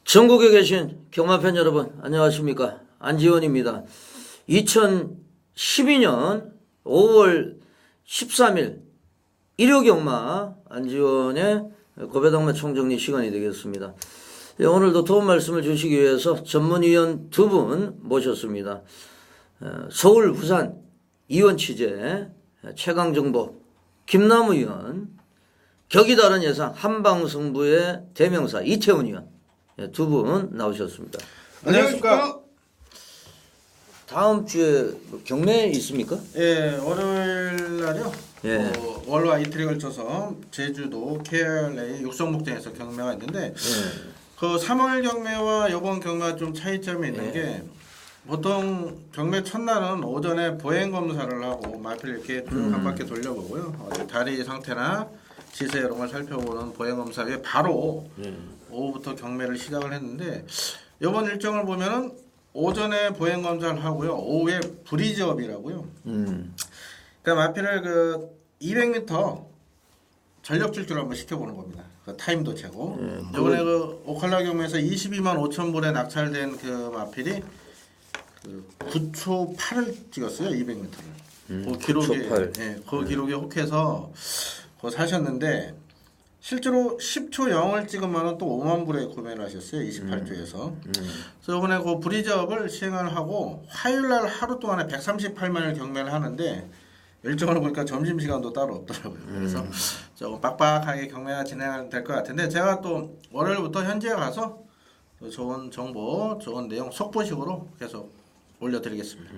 전국에 계신 경마팬 여러분 안녕하십니까, 안지원입니다. 2012년 5월 13일 일요경마 안지원의 고배당마 총정리 시간이 되겠습니다. 오늘도 도움 말씀을 주시기 위해서 전문위원 두 분 모셨습니다. 서울 부산 이원 취재 최강정보 김남우 의원, 격이 다른 예상 한방승부의 대명사 이태훈 의원 두 분 나오셨습니다. 안녕하십니까. 다음 주에 경매 있습니까? 예, 월요일 날요. 예. 월화 이틀에 걸쳐서 제주도 KRA 육성목장에서 경매가 있는데 그 3월 경매와 이번 경매가 좀 차이점이 있는 게 보통 경매 첫날은 오전에 보행 검사를 하고 마필 이렇게 쭉 한 바퀴 돌려보고요. 다리 상태나 지세 이런 걸 살펴보는 보행 검사 후에 바로 오후부터 경매를 시작을 했는데 이번 일정을 보면은 오전에 보행 검사를 하고요. 오후에 브리즈업이라고요. 그러니까 마필을 그 200m 전력 질주를 한번 시켜보는 겁니다. 그 타임도 재고. 이번에 그 오칼라 경매에서 22만 5천 불에 낙찰된 그 마필이 그 9초 8을 찍었어요. 200m를. 그 기록에, 그 기록에 혹해서 그거 사셨는데 실제로 10초 0을 찍으면 또 5만 불에 구매를 하셨어요. 28조에서. 그래서 이번에 그 브리즈업을 시행을 하고 화요일 날 하루 동안에 138만을 경매를 하는데 일정을 보니까 점심시간도 따로 없더라고요. 그래서 조금 빡빡하게 경매가 진행될 것 같은데 제가 또 월요일부터 현지에 가서 좋은 정보, 좋은 내용 속보식으로 계속 올려드리겠습니다.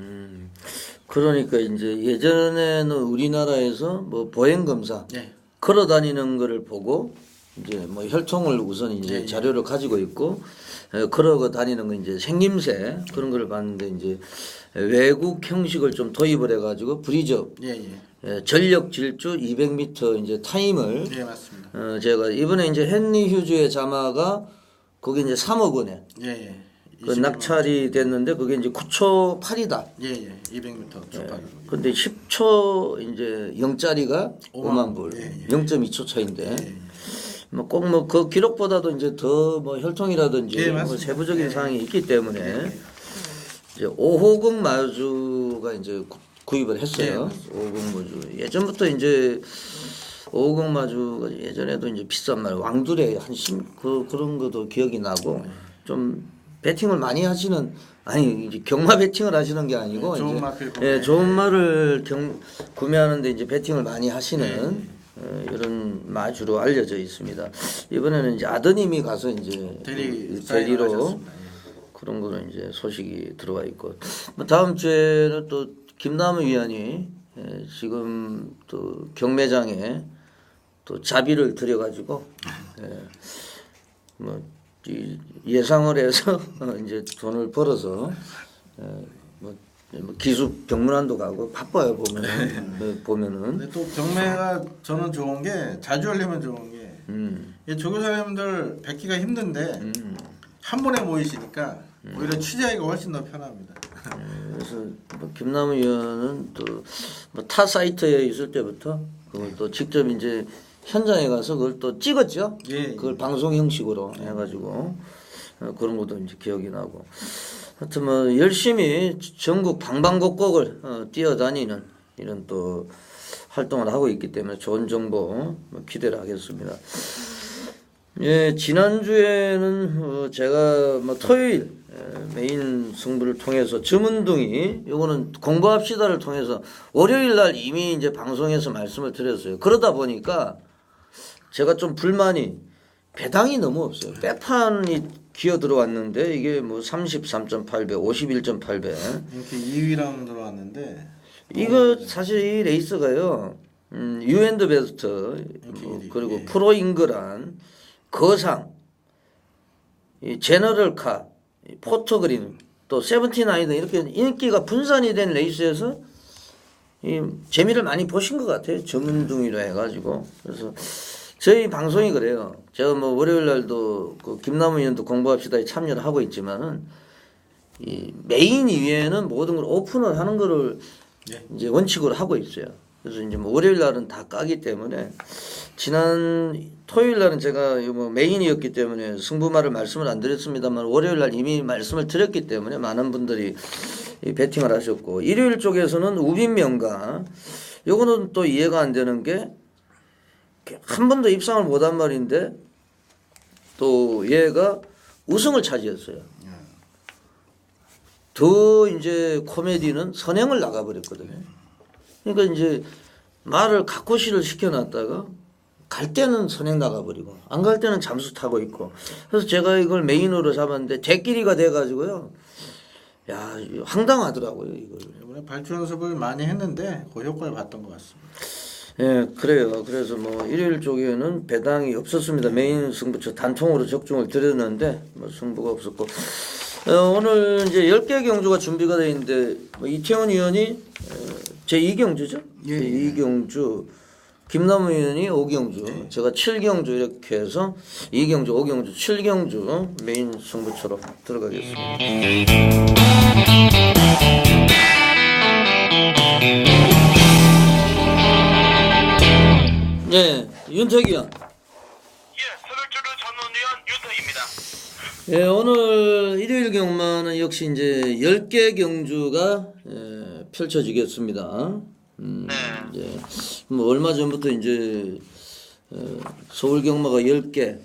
그러니까 이제 예전에는 우리나라에서 뭐 보행 검사 걸어 다니는 거를 보고 이제 뭐 혈통을 우선 이제 자료를 가지고 있고 걸어 다니는 거 이제 생김새 그런 거를 봤는데 이제 외국 형식을 좀 도입을 해가지고 브리즈업 전력 질주 200m 이제 타임을 맞습니다. 제가 이번에 이제 헨리 휴즈의 자마가 거기 이제 3억 원에 그 낙찰이 됐는데 그게 이제 9초 8이다. 200m 초파기. 근데 10초 이제 0짜리가 5만 불. 0.2초 차인데. 뭐 꼭 뭐 그 기록보다도 이제 더 뭐 혈통이라든지 뭐 세부적인 사항이 있기 때문에 이제 5호국 마주가 이제 구입을 했어요. 5호국 마주. 예전부터 이제 5호국 마주가 예전에도 이제 비싼 말 왕두레 그런 것도 기억이 나고 좀 배팅을 많이 하시는 이제 경마 배팅을 하시는 게 아니고 좋은 말을 구매하는데 이제 배팅을 많이 하시는 이런 마주로 알려져 있습니다. 이번에는 이제 아드님이 가서 이제 대리로 그런 거는 이제 소식이 들어와 있고 다음 주에는 또 김남우 위원이 지금 또 경매장에 또 자비를 들여가지고 뭐 예상을 해서 이제 돈을 벌어서 뭐 기수 병문안도 가고 바빠요 보면은. 근데 또 경매가 저는 좋은 게 자주 하려면 좋은 게 조교사님들 뵙기가 힘든데 한 번에 모이시니까 오히려 취재하기가 훨씬 더 편합니다. 그래서 뭐 김남우 의원은 또 뭐 타 사이트에 있을 때부터 그걸 또 직접 이제 현장에 가서 그걸 또 찍었죠. 그걸 방송 형식으로 해가지고 그런 것도 이제 기억이 나고. 하여튼 뭐 열심히 전국 방방곡곡을 뛰어다니는 이런 또 활동을 하고 있기 때문에 좋은 정보 기대를 하겠습니다. 지난주에는 제가 뭐 토요일 메인 승부를 통해서 주문둥이 요거는 공부합시다를 통해서 월요일 날 이미 이제 방송에서 말씀을 드렸어요. 그러다 보니까 제가 좀 불만이 배당이 너무 없어요. 빼판이 기어 들어왔는데 이게 뭐 33.8배, 51.8배. 이렇게 2위랑 들어왔는데 이거 사실 이 레이스가요. 유엔드 베스트 그리고 프로 잉글란 거상 이 제너럴카 포토그린 또 세븐틴아이드 이렇게 인기가 분산이 된 레이스에서 이 재미를 많이 보신 것 같아요. 정은둥이로 해가지고 그래서 저희 방송이 그래요. 제가 뭐 월요일 날도 그 김남우 의원도 공부합시다에 참여를 하고 있지만은 이 메인 이외에는 모든 걸 오픈을 하는 거를 이제 원칙으로 하고 있어요. 그래서 이제 뭐 월요일 날은 다 까기 때문에 지난 토요일 날은 제가 뭐 메인이었기 때문에 승부말을 말씀을 안 드렸습니다만 월요일 날 이미 말씀을 드렸기 때문에 많은 분들이 이 배팅을 하셨고 일요일 쪽에서는 우빈명가 요거는 또 이해가 안 되는 게 한 번도 입상을 못한 말인데 또 얘가 우승을 차지했어요. 더 이제 코미디는 선행을 나가버렸거든요. 그러니까 이제 말을 각고시를 시켜놨다가 갈 때는 선행 나가버리고 안 갈 때는 잠수 타고 있고 그래서 제가 이걸 메인으로 잡았는데 제끼리가 돼가지고요. 야 황당하더라고요 이걸. 이번에 발주 연습을 많이 했는데 그 효과를 봤던 것 같습니다. 예, 그래요. 그래서 뭐 일요일 쪽에는 배당이 없었습니다. 메인 승부처 단통으로 적중을 드렸는데 뭐 승부가 없었고 오늘 이제 10개 경주가 준비가 돼 있는데 뭐 이태원 의원이 제2경주죠? 예. 제2경주 김남우 의원이 5경주 제가 7경주 이렇게 해서 2경주 5경주 7경주 메인 승부처로 들어가겠습니다. 네, 윤택 의원. 예, 서울주를 전문위원 윤택입니다. 예, 오늘 일요일 경마는 역시 이제 10개 경주가 펼쳐지겠습니다. 네. 이제 뭐 얼마 전부터 이제 서울 경마가 10개,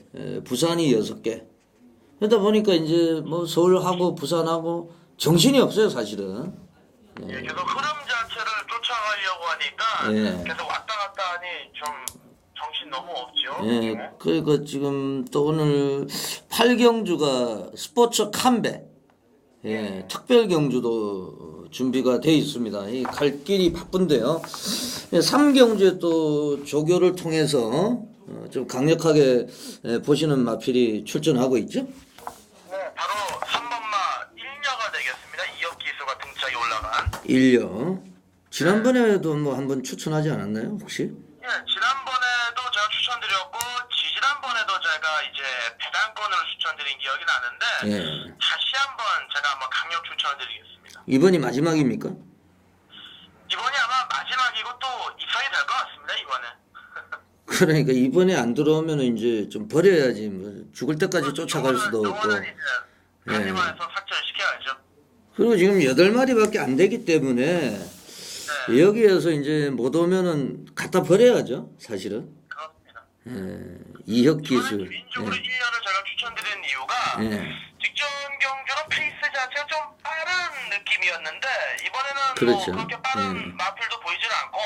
부산이 6개. 그러다 보니까 이제 뭐 서울하고 부산하고 정신이 없어요, 사실은. 예, 계속 흐름 자체를 쫓아가려고 하니까 예. 계속 왔다 갔다 하니 좀 정신 너무 없죠. 예, 그러니까 지금 또 오늘 8경주가 스포츠 컴백, 예, 특별 경주도 준비가 돼 있습니다. 이 갈 길이 바쁜데요. 3경주에 또 조교를 통해서 좀 강력하게 보시는 마필이 출전하고 있죠. 네, 바로 3번마 1녀가 되겠습니다. 이혁 기수가 등짝이 올라간. 1려. 지난번에도 뭐 한번 추천하지 않았나요, 혹시? 예, 지난번에도 제가 추천드렸고 지지난번에도 제가 이제 배당권으로 추천드린 기억이 나는데 예. 다시 한번 제가 한번 강력 추천드리겠습니다. 이번이 마지막입니까? 이번이 아마 마지막이고 또 입상이 될 것 같습니다. 이번에. 그러니까 이번에 안 들어오면 이제 좀 버려야지. 뭐 죽을 때까지 쫓아갈 수도 없고. 요거는 이제 한의원에서 삭제시켜야죠. 그리고 지금 8마리밖에 안 되기 때문에 네, 여기에서 이제 못 오면은 갖다 버려야죠, 사실은. 그렇습니다. 이혁 기술. 저는 개인적으로 1년을 제가 추천드리는 이유가 예. 직전 경주로 페이스 자체가 좀 빠른 느낌이었는데 이번에는 그렇죠. 뭐 그렇게 빠른 마필도 보이지는 않고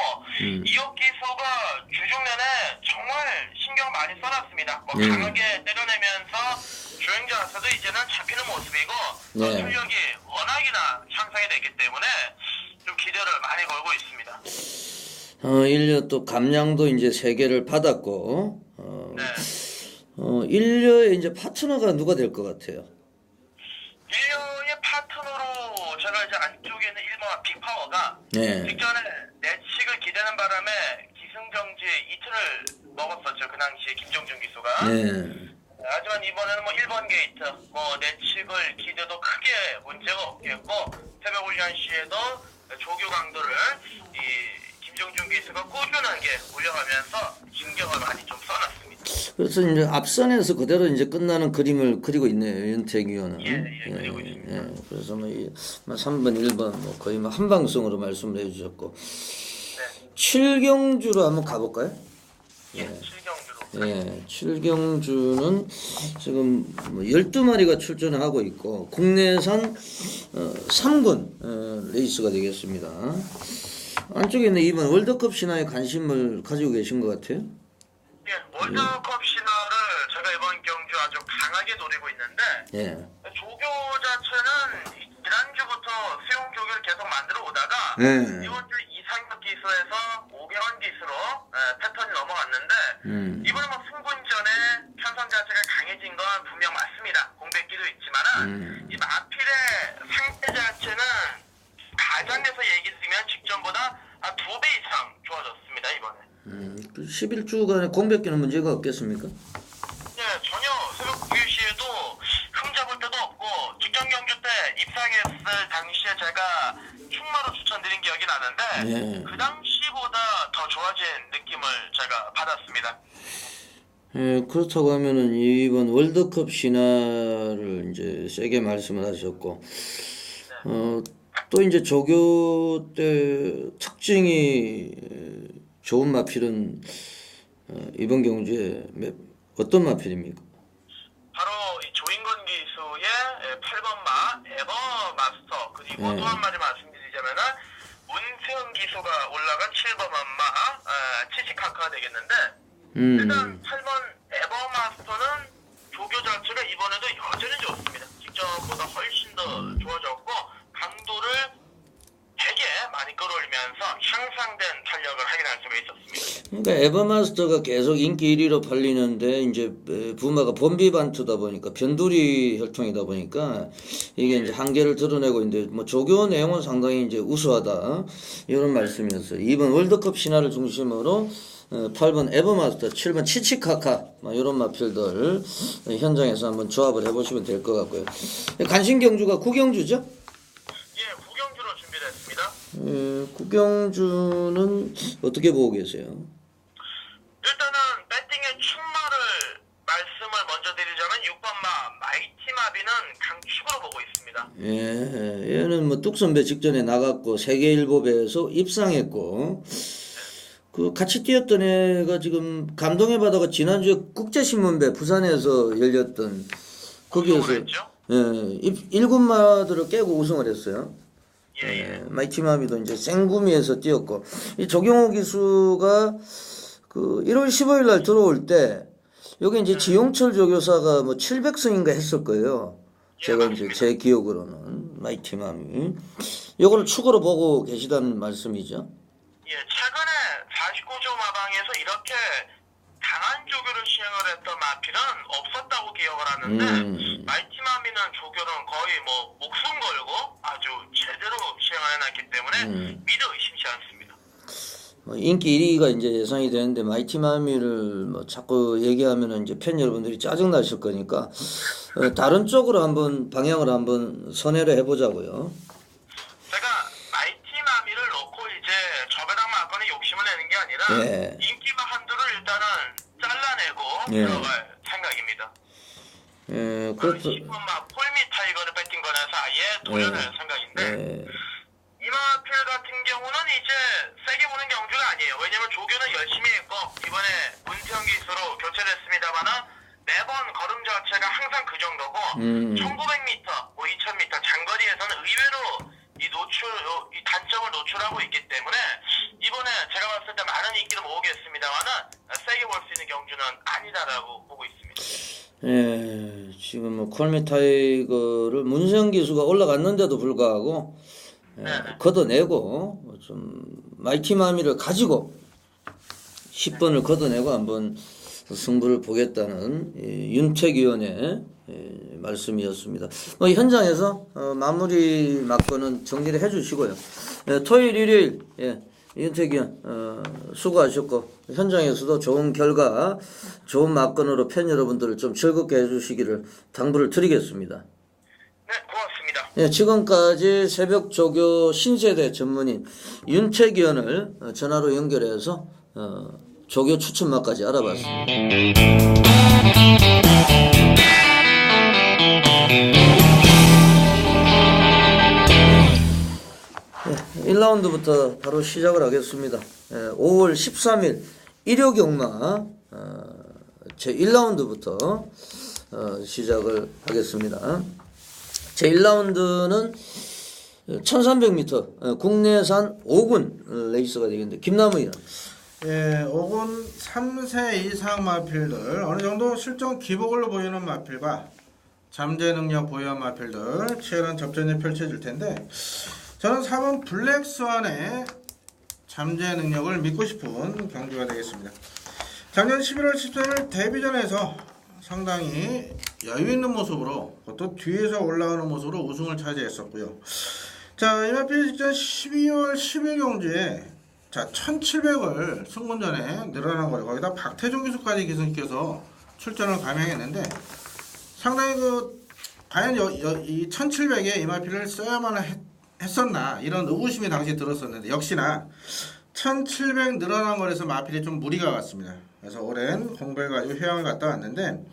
이혁 기수가 주중년에 정말 신경 많이 써놨습니다. 뭐 강하게 때려내면서 주행자한테도 이제는 잡히는 모습이고 또 네. 출력이 워낙이나 향상이 됐기 때문에 좀 기대를 많이 걸고 있습니다. 1년 또 감량도 이제 3개를 받았고, 네. 1년에 이제 파트너가 누가 될 것 같아요? 1년의 파트너로 제가 이제 안쪽에 있는 1번 빅파워가 네. 직전에 내칙을 기대는 바람에 기승정지 이틀을 먹었었죠. 그 당시에 김정준 기수가. 네. 하지만 이번에는 뭐 1번 게이트, 뭐 내칙을 기대도 크게 문제가 없겠고 새벽 훈련 시에도 조교 강도를 이 김정준 기수가 꾸준하게 올려가면서 신경을 많이 좀 써놨습니다. 그래서 이제 앞선에서 그대로 이제 끝나는 그림을 그리고 있네요, 윤택 의원은. 예, 그리고 있습니다. 예. 그래서 뭐 3번, 1번 뭐 거의 뭐 한방성으로 말씀을 해주셨고, 네. 7경주로 한번 가볼까요? 예, 7경주로. 예, 7경주는 지금 뭐 12마리가 출전하고 있고 국내산 3군 레이스가 되겠습니다. 안쪽에 있는 2번 월드컵 신화에 관심을 가지고 계신 것 같아요. 예, 월드컵 신화를 제가 이번 경주 아주 강하게 노리고 있는데 예. 조교 자체는 지난주부터 수용 조교를 계속 만들어 오다가 예. 이번 주 이상혁 기수에서 5개월 기수로 패턴이 넘어갔는데 이번에 뭐 승분전에 편성 자체가 강해진 건 분명 맞습니다. 공백기도 있지만은 이 마필의 상태 자체는 가장에서 얘기 드리면 직전보다 한 2배 이상 좋아졌습니다. 이번에. 11주간의 공백기는 문제가 없겠습니까? 네, 전혀 새벽 9시에도 흠 잡을 데도 없고 직전 경주 때 입상했을 당시에 제가 충마로 추천드린 기억이 나는데 예. 그 당시보다 더 좋아진 느낌을 제가 받았습니다. 예, 그렇다고 하면은 이번 월드컵 신화를 이제 세게 말씀을 하셨고, 또 이제 조교 때 특징이 좋은 마필은 이번 경주에 어떤 마필입니까? 바로 이 조인건 기수의 8번 마 에버마스터, 그리고 또 한 마디 말씀드리자면은 문세훈 기수가 올라간 7번 마 치치카카가 되겠는데, 일단 8번 에버마스터는 조교 자체가 이번에도 여전히 좋습니다. 직전보다 훨씬 더 좋아졌고 강도를 되게 많이 끌어올리면서 향상된 탄력을 확인할 수가 있었습니다. 그러니까 에버마스터가 계속 인기 1위로 팔리는데 이제 부마가 본비반투다 보니까 변두리 혈통이다 보니까 이게 이제 한계를 드러내고 있는데 뭐 조교 내용은 상당히 이제 우수하다 이런 말씀이었어요. 이번 월드컵 신화를 중심으로 8번 에버마스터, 7번 치치카카 이런 마필들 현장에서 한번 조합을 해보시면 될 것 같고요. 간신 경주가 구경주죠? 예, 구경주로 준비됐습니다. 구경주는 어떻게 보고 계세요? 일단은 배팅의 출마를 말씀을 먼저 드리자면 6번 마 마이티마비는 강축으로 보고 있습니다. 예, 얘는 뭐 뚝선배 직전에 나갔고 세계일보배에서 입상했고 그 같이 뛰었던 애가 지금 감동의 바다가 지난주에 국제신문배 부산에서 열렸던 거기에서 예, 1군마들을 깨고 우승을 했어요. 예, 마이티마비도 이제 생구미에서 뛰었고 이 조경호 기수가 그 1월 15일 날 들어올 때 여기 이제 지용철 조교사가 뭐 700승인가 했을 거예요. 제가 이제 제 기억으로는 마이티마비 요거를 축으로 보고 계시다는 말씀이죠. 예, 최근에 49조 마방에서 이렇게 강한 조교를 시행을 했던 마필은 없었다고 기억을 하는데 마이티마미는 조교는 거의 뭐 목숨 걸고 아주 제대로 시행을 해놨기 때문에 믿어 의심치 않습니다. 뭐 인기 1위가 이제 예상이 되는데 마이티마미를 뭐 자꾸 얘기하면은 이제 팬 여러분들이 짜증 나실 거니까 다른 쪽으로 한번 방향을 한번 선회를 해보자고요. 제가 마이티마미를 놓고 이제 저배당 마건에 욕심을 내는 게 아니라 인기마 한두를 일단은 잘라내고 들어갈 생각입니다. 예, 그렇죠. 10번 마 폴미 타이거를 배팅 거라서 아예 돌려낼 생각인데 이마필 같은 경우는 이제 세게 보는 경주가 아니에요. 왜냐면 조교는 열심히 했고 이번에 문태영 기수로 교체됐습니다만은 매번 걸음 자체가 항상 그 정도고 1900m, 뭐 2000m 장거리에서는 의외로 이 단점을 노출하고 있기 때문에 이번에 제가 봤을 때 많은 인기를 모으겠습니다만은 세게 볼 수 있는 경주는 아니다라고 보고 있습니다. 예, 지금 뭐 콜미 타이거를 문세영 기수가 올라갔는데도 불구하고 걷어내고 좀 마이티마미를 가지고 10번을 걷어내고 한번 승부를 보겠다는 윤택 위원의 말씀이었습니다. 현장에서 마무리 막고는 정리를 해주시고요. 토요일, 일요일 윤택 위원 수고하셨고 현장에서도 좋은 결과, 좋은 막건으로 팬 여러분들을 좀 즐겁게 해주시기를 당부를 드리겠습니다. 네, 고맙습니다. 네, 지금까지 새벽 조교 신세대 전문인 윤택 위원을 전화로 연결해서 조교 추천마까지 알아봤습니다. 1라운드부터 바로 시작을 하겠습니다. 5월 13일 일요경마 제 1라운드부터 시작을 하겠습니다. 제 1라운드는 1300m 국내산 5군 레이스가 되겠는데 김남우이요. 예, 5군 3세 이상 마필들 어느 정도 실전 기복으로 보이는 마필과 잠재 능력 보유한 마필들 치열한 접전이 펼쳐질 텐데 저는 4번 블랙스완의 잠재 능력을 믿고 싶은 경주가 되겠습니다. 작년 11월 13일 데뷔전에서 상당히 여유 있는 모습으로 또 뒤에서 올라오는 모습으로 우승을 차지했었고요. 자, 이 마필 직전 12월 10일 경주에 자 1700을 승문전에 늘어난 거예요. 거기다 박태종 기수까지 기승시켜서 출전을 감행했는데 상당히 과연 이 1700에 이 마필을 써야만 했었나 이런 의구심이 당시에 들었었는데 역시나 1700 늘어난 거라서 마필이 좀 무리가 갔습니다. 그래서 오랜 공부를 가지고 휴양을 갔다 왔는데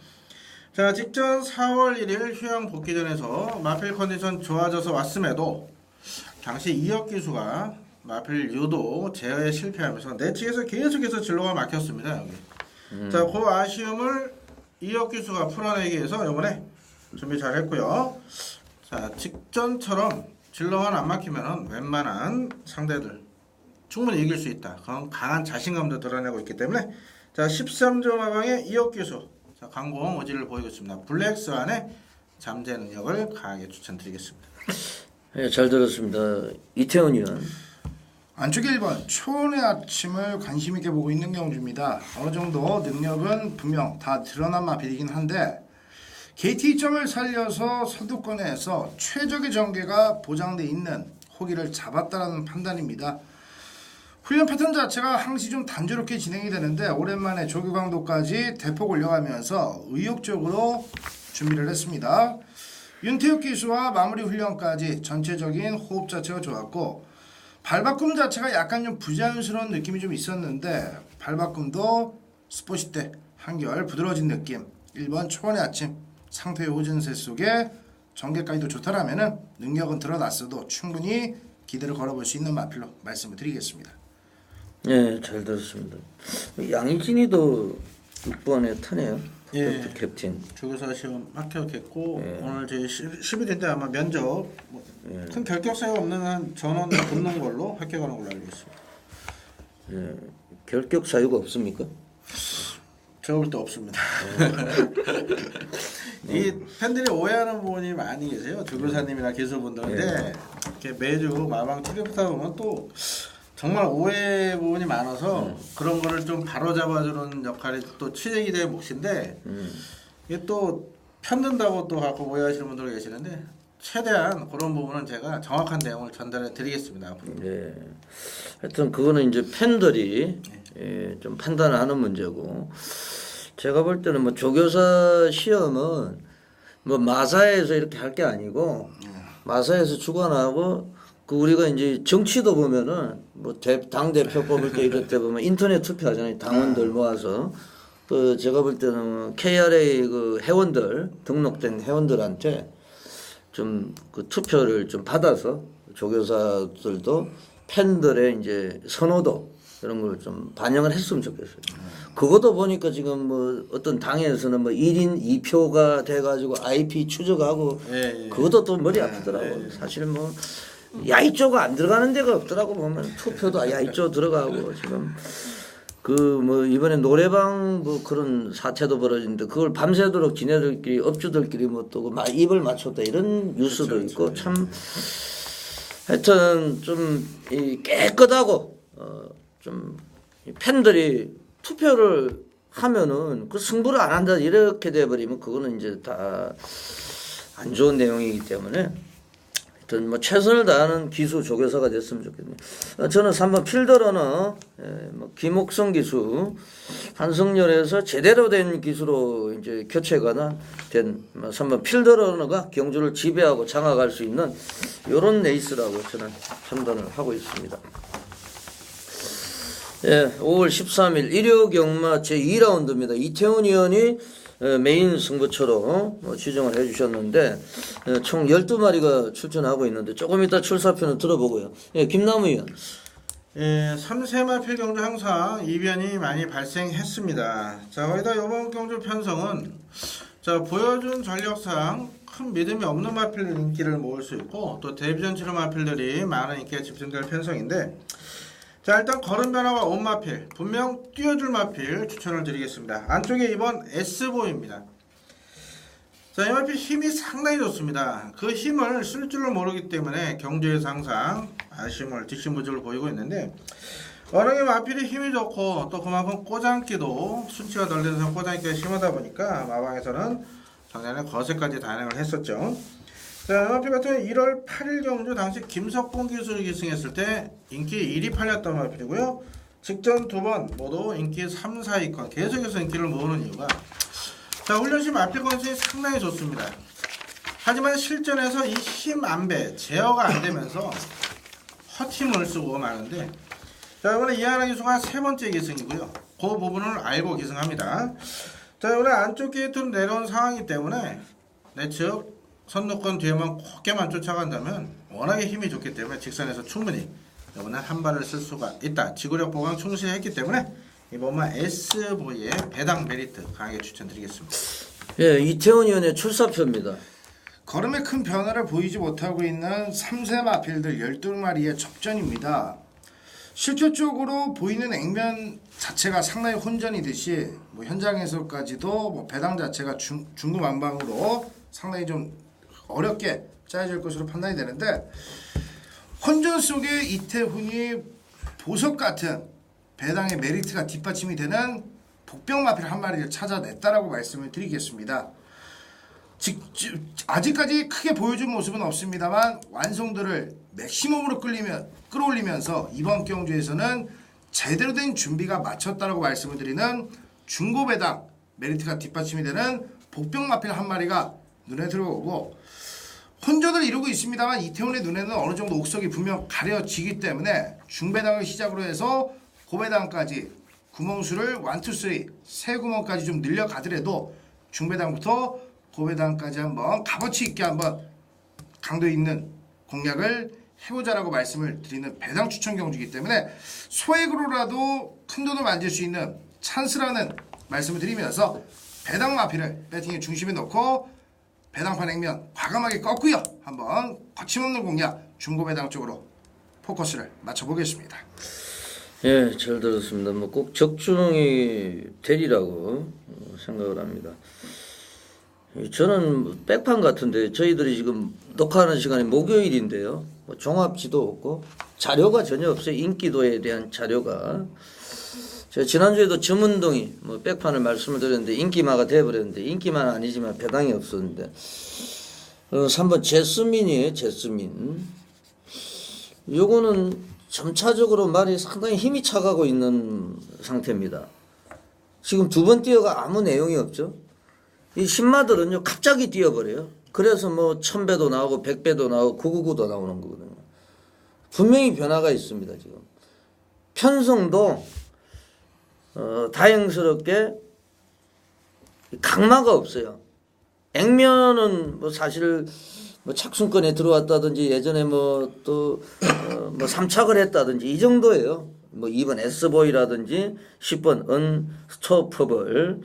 자 직전 4월 1일 휴양 복귀 전에서 마필 컨디션 좋아져서 왔음에도 당시 이혁 기수가 마필 유도 제어에 실패하면서 내측에서 계속해서 진로가 막혔습니다. 여기. 자, 그 아쉬움을 이혁 기수가 풀어내기 위해서 이번에 준비 잘했고요. 자, 직전처럼 진로만 안 막히면 웬만한 상대들 충분히 이길 수 있다. 그런 강한 자신감도 드러내고 있기 때문에 자 13조 마방의 이혁 기수 자 강공 의지를 보이고 있습니다. 블랙스완의 잠재 능력을 강하게 추천드리겠습니다. 네, 잘 들었습니다. 이태원 의원. 안쪽 1번 초원의 아침을 관심 있게 보고 있는 경주입니다. 어느 정도 능력은 분명 다 드러난 마필이긴 한데 KT점을 살려서 서두권에서 최적의 전개가 보장돼 있는 호기를 잡았다라는 판단입니다. 훈련 패턴 자체가 항시 좀 단조롭게 진행이 되는데 오랜만에 조교 강도까지 대폭 올려가면서 의욕적으로 준비를 했습니다. 윤태욱 기수와 마무리 훈련까지 전체적인 호흡 자체가 좋았고 발바꿈 자체가 약간 좀 부자연스러운 느낌이 좀 있었는데 발바꿈도 스포시 때 한결 부드러워진 느낌. 1번 초원의 아침 상태의 호전세 속에 전개까지도 좋다라면은 능력은 드러났어도 충분히 기대를 걸어볼 수 있는 마필로 말씀을 드리겠습니다. 네, 잘 들었습니다. 양희진이도 6번에 타네요. 예. 캡틴. 조교사 시험 합격했고 오늘 저희 10일인데 아마 면접 큰 결격 사유가 없는 한 전원 붙는 걸로 합격하는 걸로 알고 있습니다. 예. 결격 사유가 없습니까? 제가 볼 때 없습니다. 이 팬들이 오해하는 부분이 많이 계세요. 조교사님이나 기술분들인데 이렇게 매주 마방 TV부터 보면 또 정말 오해 부분이 많아서 그런 거를 좀 바로잡아주는 역할이 또 취재기자의 몫인데 이게 또 편든다고 또 갖고 오해하시는 분들 계시는데 최대한 그런 부분은 제가 정확한 내용을 전달해 드리겠습니다. 앞으로. 네. 하여튼 그거는 이제 팬들이 예, 좀 판단하는 문제고 제가 볼 때는 뭐 조교사 시험은 뭐 마사에서 이렇게 할 게 아니고 마사에서 주관하고 그 우리가 이제 정치도 보면은 뭐 당 대표 뽑을 때 이럴 때 보면 인터넷 투표하잖아요. 당원들 모아서 그 제가 볼 때는 KRA 그 회원들 등록된 회원들한테 좀 그 투표를 좀 받아서 조교사들도 팬들의 이제 선호도 이런 걸 좀 반영을 했으면 좋겠어요. 그것도 보니까 지금 뭐 어떤 당에서는 뭐 1인 2표가 돼가지고 IP 추적하고 그것도 또 머리 아프더라고. 사실 뭐 야이조가 안 들어가는 데가 없더라고. 보면 투표도 야이조 들어가고 지금 그 뭐 이번에 노래방 뭐 그런 사태도 벌어지는데 그걸 밤새도록 지네들끼리 업주들끼리 뭐 또 입을 맞췄다 이런 뉴스도 있고 참 하여튼 좀 깨끗하고 좀 팬들이 투표를 하면은 그 승부를 안 한다 이렇게 돼버리면 그거는 이제 다 안 좋은 내용이기 때문에 하여튼 뭐 최선을 다하는 기수 조교사가 됐으면 좋겠네요. 저는 3번 필더러너 뭐 김옥성 기수 한성열에서 제대로 된 기수로 이제 교체가 된 3번 필더러너가 경주를 지배하고 장악할 수 있는 이런 레이스라고 저는 판단을 하고 있습니다. 예, 5월 13일 일요 경마 제2라운드입니다. 이태원 의원이 메인 승부처로 지정을 해주셨는데 총 12마리가 출전하고 있는데 조금 이따 출사표는 들어보고요. 예, 김남우 의원. 예, 3세마필 경주 항상 이변이 많이 발생했습니다. 자, 거기다 이번 경주 편성은 자 보여준 전력상 큰 믿음이 없는 마필 인기를 모을 수 있고 또 데뷔전 치료 마필들이 많은 인기에 집중될 편성인데 자 일단 걸음 변화가 온 마필 분명 뛰어줄 마필 추천을 드리겠습니다. 안쪽에 이번 S보입니다. 자 이 마필 힘이 상당히 좋습니다. 그 힘을 쓸 줄을 모르기 때문에 경주에서 항상 아쉬움을 뒷심부질을 보이고 있는데 워낙에 마필이 힘이 좋고 또 그만큼 꼬장기도 순치가 덜 돼서 꼬장기가 심하다 보니까 마방에서는 작년에 거세까지 단행을 했었죠. 자, 마필 같은 경우는 1월 8일 경주 당시 김석봉 기수를 기승했을 때 인기 1위 팔렸던 마필이고요. 직전 두 번 모두 인기 3, 4위권 계속해서 인기를 모으는 이유가 자 훈련시 마필 컨디션이 상당히 좋습니다. 하지만 실전에서 이 힘 안배 제어가 안 되면서 헛힘을 쓰고 마는데 자 자, 이번에 이하나 기수가 세 번째 기승이고요. 그 부분을 알고 기승합니다. 자, 이번에 안쪽 게이트로 내려온 상황이기 때문에 내측 선두권 뒤에만 곱게만 쫓아간다면 워낙에 힘이 좋기 때문에 직선에서 충분히 이번에 한 발을 쓸 수가 있다. 지구력 보강 충실했기 때문에 이번만 SV의 배당 메리트 강하게 추천드리겠습니다. 예, 이태원 의원의 출사표입니다. 걸음에 큰 변화를 보이지 못하고 있는 3세 마필들 12마리의 접전입니다. 실질적으로 보이는 액면 자체가 상당히 혼전이듯이 뭐 현장에서까지도 뭐 배당 자체가 중구난방으로 상당히 좀 어렵게 짜여질 것으로 판단이 되는데, 혼전 속에 이태훈이 보석 같은 배당의 메리트가 뒷받침이 되는 복병 마필 한 마리를 찾아냈다라고 말씀을 드리겠습니다. 아직까지 크게 보여준 모습은 없습니다만 완성도를 맥시멈으로 끌어올리면서 이번 경주에서는 제대로 된 준비가 마쳤다라고 말씀을 드리는 중고 배당 메리트가 뒷받침이 되는 복병 마필 한 마리가 눈에 들어오고, 혼전을 이루고 있습니다만 이태훈의 눈에는 어느 정도 옥석이 분명 가려지기 때문에 중배당을 시작으로 해서 고배당까지 구멍수를 1, 2, 3 세 구멍까지 좀 늘려가더라도 중배당부터 고배당까지 한번 값어치 있게 한번 강도 있는 공략을 해보자라고 말씀을 드리는 배당 추천 경주이기 때문에 소액으로라도 큰 돈을 만질 수 있는 찬스라는 말씀을 드리면서 배당 마피를 배팅의 중심에 놓고 배당판 액면 과감하게 꺾고요. 한번 거침없는 공략 중고 배당 쪽으로 포커스를 맞춰보겠습니다. 예, 잘 들었습니다. 뭐 꼭 적중이 되리라고 생각을 합니다. 저는 백판 같은데 저희들이 지금 녹화하는 시간이 목요일인데요. 뭐 종합지도 없고 자료가 전혀 없어요. 인기도에 대한 자료가. 제가 지난주에도 점운동이 뭐 백판을 말씀을 드렸는데 인기마가 돼버렸는데, 인기마는 아니지만 배당이 없었는데 3번 제스민이에요. 제스민. 요거는 점차적으로 말이 상당히 힘이 차가고 있는 상태입니다. 지금 두 번 뛰어가 아무 내용이 없죠. 이 신마들은요 갑자기 뛰어버려요. 그래서 뭐 1000배도 나오고 100배도 나오고 999도 나오는 거거든요. 분명히 변화가 있습니다. 지금 편성도 다행스럽게 강마가 없어요. 액면은 뭐 사실 뭐 착순권에 들어왔다든지 예전에 뭐 또 뭐 3착을 했다든지 이 정도예요. 뭐 2번 S보이라든지 10번 언스토퍼블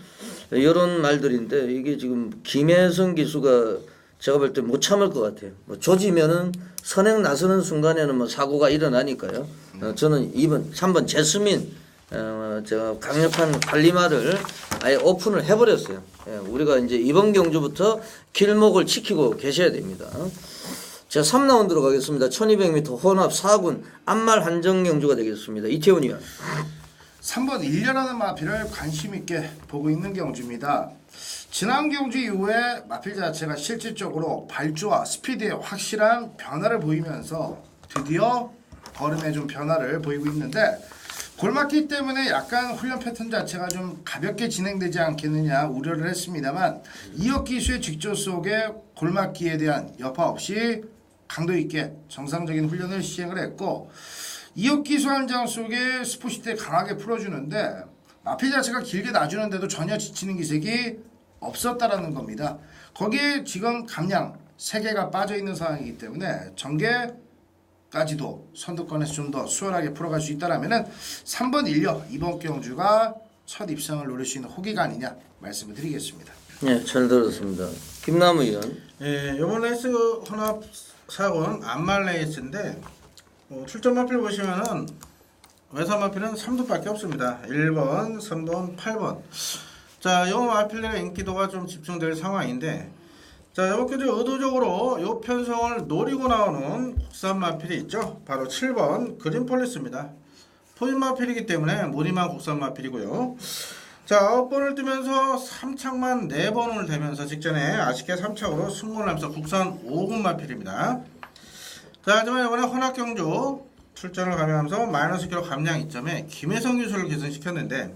이런 말들인데, 이게 지금 김혜성 기수가 제가 볼 때 못 참을 것 같아요. 뭐 조지면은 선행 나서는 순간에는 뭐 사고가 일어나니까요. 저는 3번 제스민 제가 강력한 관리마를 아예 오픈을 해버렸어요. 예, 우리가 이제 이번 경주부터 길목을 지키고 계셔야 됩니다. 자, 3라운드로 가겠습니다. 1200m 혼합 4군 안말 한정 경주가 되겠습니다. 이태훈 의원. 3번 1년하는 마필을 관심 있게 보고 있는 경주입니다. 지난 경주 이후에 마필 자체가 실질적으로 발주와 스피드에 확실한 변화를 보이면서 드디어 걸음에 좀 변화를 보이고 있는데, 골막기 때문에 약간 훈련 패턴 자체가 좀 가볍게 진행되지 않겠느냐 우려를 했습니다만, 이혁 기수의 직조 속에 골막기에 대한 여파 없이 강도 있게 정상적인 훈련을 시행을 했고, 이혁 기수 한장 속에 스포시대 강하게 풀어주는데 마필 자체가 길게 놔주는데도 전혀 지치는 기색이 없었다라는 겁니다. 거기에 지금 감량 3개가 빠져있는 상황이기 때문에 전개까지도 선두권에서 좀 더 수월하게 풀어갈 수 있다라면은 3번 1력 이번 경주가 첫 입상을 노릴 수 있는 호기가 아니냐 말씀을 드리겠습니다. 네, 잘 들었습니다. 김남우 의원. 예, 이번 레이스 혼합 4군 안말 레이스인데 출전 마필 보시면은 외선 마필은 3두밖에 없습니다. 1번, 3번, 8번. 자, 이 마필들의 인기도가 좀 집중될 상황인데, 자, 이번 경주 의도적으로 이 편성을 노리고 나오는 국산 마필이 있죠. 바로 7번 그린폴리스입니다. 포진 마필이기 때문에 무늬만 국산 마필이고요. 자, 9번을 뜨면서 3착만 4번을 대면서 직전에 아쉽게 3착으로 승부를 하면서 국산 5군 마필입니다. 자, 하지만 이번에 혼합경주 출전을 가면서 마이너스 기록 감량 2점에 김혜성 기수를 계승시켰는데,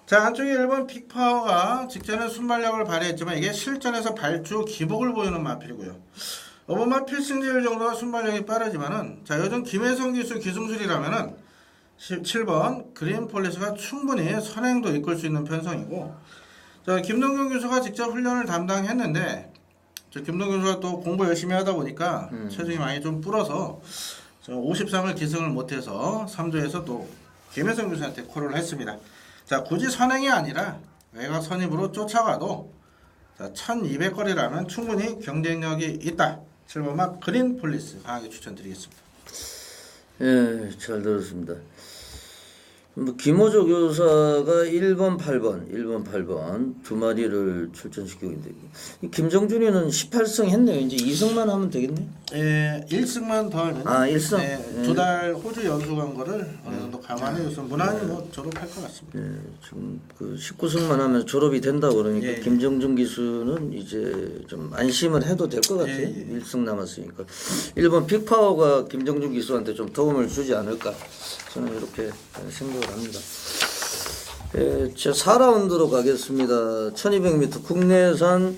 자, 안쪽에 1번 픽파워가 직전에 순발력을 발휘했지만 이게 실전에서 발주 기복을 보이는 마필이고요. 5번 마필 승리율 정도가 순발력이 빠르지만은, 자, 요즘 김혜성 기수 기승술이라면은 17번 그린폴리스가 충분히 선행도 이끌 수 있는 편성이고, 자, 김동균 교수가 직접 훈련을 담당했는데, 김동균 교수가 또 공부 열심히 하다 보니까 체중이 많이 좀 불어서 53을 기승을 못해서 3조에서 또 김혜성 교수한테 콜을 했습니다. 자, 굳이 선행이 아니라 외곽 선입으로 쫓아가도 1200거리라면 충분히 경쟁력이 있다. 7번막 그린폴리스 강하게 추천드리겠습니다. 예, 잘 들었습니다. 뭐 김호조 교사가 1번, 8번 두 마리를 출전시키고 있는데, 이 김정준이는 18승 했네요. 이제 2승만 하면 되겠네. 예, 1승만 더 하면 1승. 네, 예. 2달 호주 연수 간 거를 어느 정도 감안해서 무난히 뭐 졸업할 것 같습니다. 예, 지금 그 19승만 하면 졸업이 된다 그러니까 예. 김정준 기수는 이제 좀 안심을 해도 될 것 같아요. 예. 1승 남았으니까. 1번 픽파워가 김정준 기수한테 좀 도움을 주지 않을까, 저는 이렇게 생각을 합니다. 예, 제 4라운드로 가겠습니다. 1200m 국내산